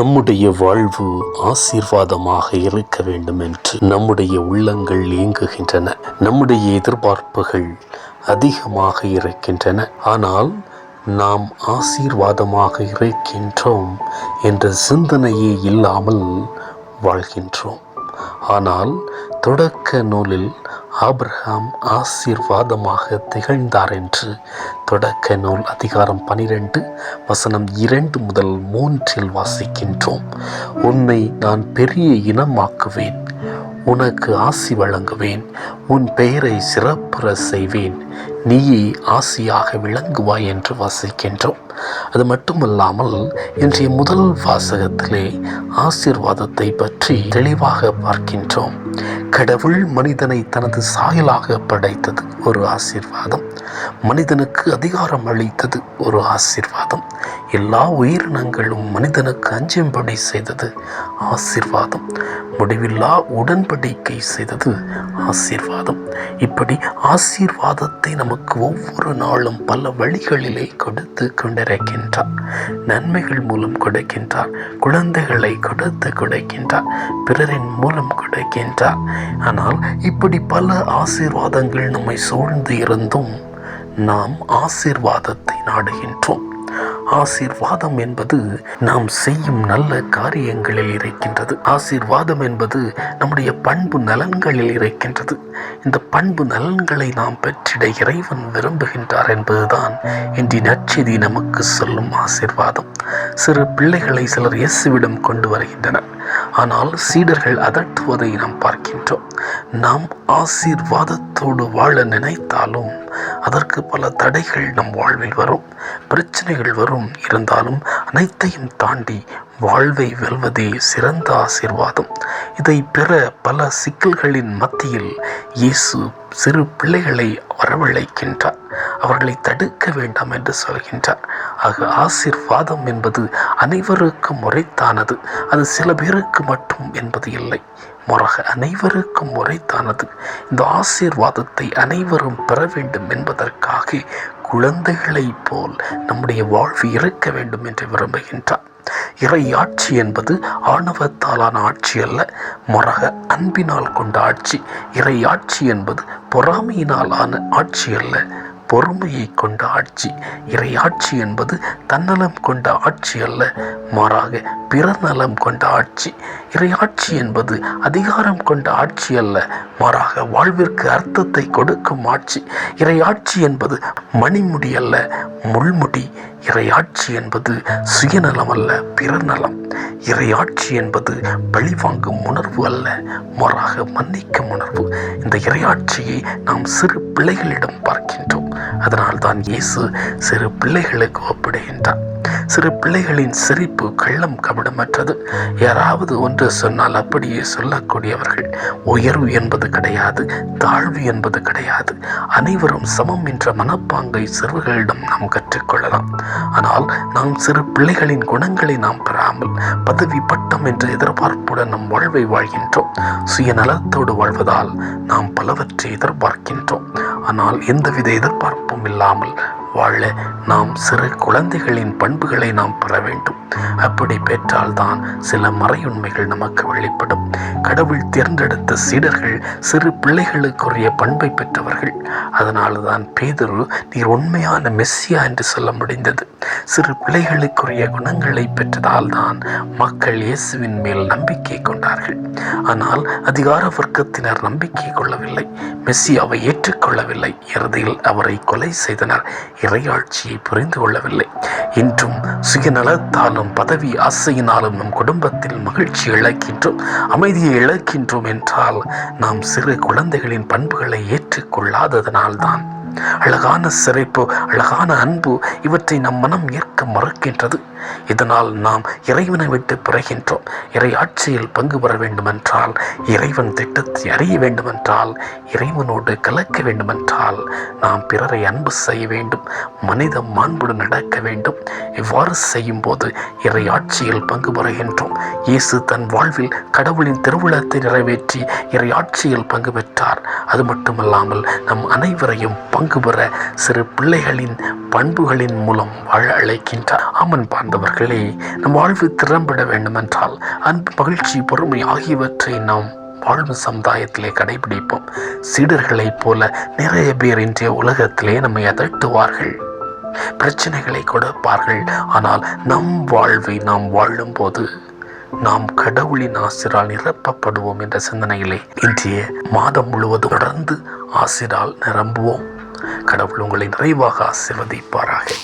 நம்முடைய வாழ்வு ஆசீர்வாதமாக இருக்க வேண்டும் என்று நம்முடைய உள்ளங்கள் இயங்குகின்றன. நம்முடைய எதிர்பார்ப்புகள் அதிகமாக இருக்கின்றன. ஆனால் நாம் ஆசீர்வாதமாக இருக்கின்றோம் என்ற சிந்தனையே இல்லாமல் வாழ்கின்றோம். ஆனால் தொடக்க நூலில் ஆபிரகாம் ஆசீர்வாதமாக திகழ்ந்தார் என்று தொடக்க நூல் அதிகாரம் 12 வசனம் 2 முதல் 3 வாசிக்கின்றோம். உன்னை நான் பெரிய இனமாக்குவேன், உனக்கு ஆசி வழங்குவேன், உன் பெயரை சிறப்புற செய்வேன், நீயே ஆசியாக விளங்குவாய் என்று வாசிக்கின்றோம். அது மட்டுமல்லாமல் இன்றைய முதல் வாசகத்திலே ஆசீர்வாதத்தை பற்றி தெளிவாக பார்க்கின்றோம். கடவுள் மனிதனை தனது சாயலாக படைத்தது ஒரு ஆசீர்வாதம். மனிதனுக்கு அதிகாரம் அளித்தது ஒரு ஆசீர்வாதம். எல்லா உயிரினங்களும் மனிதனுக்கு அஞ்சும்படி செய்தது ஆசீர்வாதம். முடிவில்லா உடன்படிக்கை செய்தது ஆசீர்வாதம். இப்படி ஆசீர்வாதத்தை நமக்கு ஒவ்வொரு நாளும் பல வழிகளிலே கொடுத்து கொண்டிருக்கின்றார். நன்மைகள் மூலம் கொடுக்கின்றார், குழந்தைகளை கொடுத்து கொடுக்கின்றார், பிறரின் மூலம் கொடுக்கின்றார். ஆனால் இப்படி பல ஆசீர்வாதங்கள் நம்மை சூழ்ந்து இருந்தும் நாம் ஆசீர்வாதத்தை நாடுகின்றோம். ஆசீர்வாதம் என்பது நாம் செய்யும் நல்ல காரியங்களில் இருக்கின்றது. ஆசீர்வாதம் என்பது நம்முடைய பண்பு நலன்களில் இருக்கின்றது. இந்த பண்பு நலன்களை நாம் பெற்றிட இறைவன் விரும்புகின்றார் என்பதுதான் இன்றைய நற்செய்தி நமக்கு சொல்லும் ஆசீர்வாதம். சிறு பிள்ளைகளை சிலர் இயேசுவிடம் கொண்டு வருகின்றனர். ஆனால் சீடர்கள் அதட்டுவதை நாம் பார்க்கின்றோம். நாம் ஆசீர்வாதத்தோடு வாழ நினைத்தாலும் அதற்கு பல தடைகள் நம் வாழ்வில் வரும், பிரச்சனைகள் வரும். இருந்தாலும் அனைத்தையும் தாண்டி வாழ்வை வெல்வதே சிறந்த ஆசீர்வாதம். இதை பெற பல சிக்கல்களின் மத்தியில் இயேசு சிறு பிள்ளைகளை வரவழைக்கின்றார். அவர்களை தடுக்க வேண்டாம் என்று சொல்கின்றார். ஆக ஆசீர்வாதம் என்பது அனைவருக்கும் உரைத்தானது. அது சில பேருக்கு மட்டும் என்பது இல்லை, மாறாக அனைவருக்கும் உரைத்தானது. இந்த ஆசீர்வாதத்தை அனைவரும் பெற வேண்டும் என்பதற்காக குழந்தைகளை போல் நம்முடைய வாழ்வு இருக்க வேண்டும் என்று விரும்புகின்றார். இறை ஆட்சி என்பது ஆணவத்தாலான ஆட்சி அல்ல, மாறாக அன்பினால் கொண்ட ஆட்சி. இறை ஆட்சி என்பது பொறாமையினால் ஆன ஆட்சி அல்ல, பொறுமையை கொண்ட ஆட்சி. இறை ஆட்சி என்பது தன்னலம் கொண்ட ஆட்சி அல்ல, மாறாக பிறநலம் கொண்ட ஆட்சி. இறை ஆட்சி என்பது அதிகாரம் கொண்ட ஆட்சி அல்ல, மாறாக வாழ்விற்கு அர்த்தத்தை கொடுக்கும் ஆட்சி. இறை ஆட்சி என்பது மணிமுடி அல்ல, முள்முடி. இறை ஆட்சி என்பது சுயநலம் அல்ல, பிறநலம். இறை ஆட்சி என்பது பழிவாங்கும் உணர்வு அல்ல, மாறாக மன்னிக்கும் உணர்வு. இந்த இறையாட்சியை நாம் சிறு பிள்ளைகளிடம் பார்க்கின்றோம். அதனால் தான் இயேசு சிறு பிள்ளைகளுக்கு ஒப்பிடுகின்றார். சிறு பிள்ளைகளின் சிரிப்பு கள்ளம் கபடமற்றது. யாராவது ஒன்று சொன்னால் அப்படியே சொல்லக்கூடியவர்கள். உயர்வு என்பது கிடையாது, தாழ்வு என்பது கிடையாது. அனைவரும் சமம் என்ற மனப்பாங்கை சிறுவர்களிடம் நாம் கற்றுக்கொள்ளலாம். ஆனால் நாம் சிறு பிள்ளைகளின் குணங்களை நாம் பெறாமல் பதவி பட்டம் என்ற எதிர்பார்ப்புடன் நம் வாழ்வை வாழ்கின்றோம். சுயநலத்தோடு வாழ்வதால் நாம் பலவற்றை எதிர்பார்க்கின்றோம். ஆனால் எந்தவித எதிர்பார்ப்பும் இல்லாமல் வாழ நாம் சிறு குழந்தைகளின் பண்புகளை நாம் பெற வேண்டும். அப்படி பெற்றால்தான் சில மறையுண்மைகள் நமக்கு வெளிப்படும். கடவுள் தேர்ந்தெடுத்த சீடர்கள் சிறு பிள்ளைகளுக்குரிய பண்பை பெற்றவர்கள். அதனால தான் பேதுரு நீர் உண்மையான மெஸ்ஸியா என்று சொல்ல முடிந்தது. சிறு பிள்ளைகளுக்குரிய குணங்களை பெற்றதால் தான் மக்கள் இயேசுவின் மேல் நம்பிக்கை கொண்டார்கள். ஆனால் அதிகார வர்க்கத்தினர் நம்பிக்கை கொள்ளவில்லை, மெஸ்ஸியாவை ஏற்றுக்கொள்ளவில்லை. இறுதியில் அவரை கொலை செய்தனர். இறையாட்சியை புரிந்து கொள்ளவில்லை. இன்றும் சுயநலத்தாலும் பதவி ஆசையினாலும் நம் குடும்பத்தில் மகிழ்ச்சி இழக்கின்றோம், அமைதியை இழக்கின்றோம் என்றால் நாம் சிறு குழந்தைகளின் பண்புகளை ஏற்றுக்கொள்ளாததனால்தான். அழகான சிரிப்பு, அழகான அன்பு, இவற்றை நம் மனம் ஏற்க மறுக்கின்றது. இதனால் நாம் இறைவனை விட்டு பிறகின்றோம். இறை ஆட்சியில் பங்கு பெற வேண்டுமென்றால், இறைவன் திட்டத்தை அறிய வேண்டுமென்றால், இறைவனோடு கலக்க வேண்டுமென்றால் நாம் பிறரை அன்பு செய்ய வேண்டும், மனித மாண்புடன் நடக்க வேண்டும். இவ்வாறு செய்யும் போது இறை ஆட்சியில் பங்கு பெறுகின்றோம். இயேசு தன் வாழ்வில் கடவுளின் திருவுளத்தை நிறைவேற்றி இறை ஆட்சியில் பங்கு பெற்றார். அது மட்டுமல்லாமல் நம் அனைவரையும் பங்கு பெற சிறு பிள்ளைகளின் பண்புகளின் மூலம் வாழ அழைக்கின்றார். ஆமன் பார்ந்தவர்களே, நம் வாழ்வு திறம்பட வேண்டுமென்றால் அன்பு, மகிழ்ச்சி, பொறுமை ஆகியவற்றை நாம் வாழும் சமுதாயத்திலே கடைபிடிப்போம். சீடர்களைப் போல நிறைய பேர் இன்றைய உலகத்திலே நம்மை அதட்டுவார்கள், பிரச்சனைகளை கொடுப்பார்கள். ஆனால் நம் வாழ்வை நாம் வாழும் போது நாம் கடவுளின் ஆசிரால் நிரப்பப்படுவோம் என்ற சிந்தனையிலே இன்றைய மாதம் முழுவதும் தொடர்ந்து ஆசிரால் நிரம்புவோம். கடவுள் உங்களை நிறைவாக ஆசீர்வதிப்பாராக.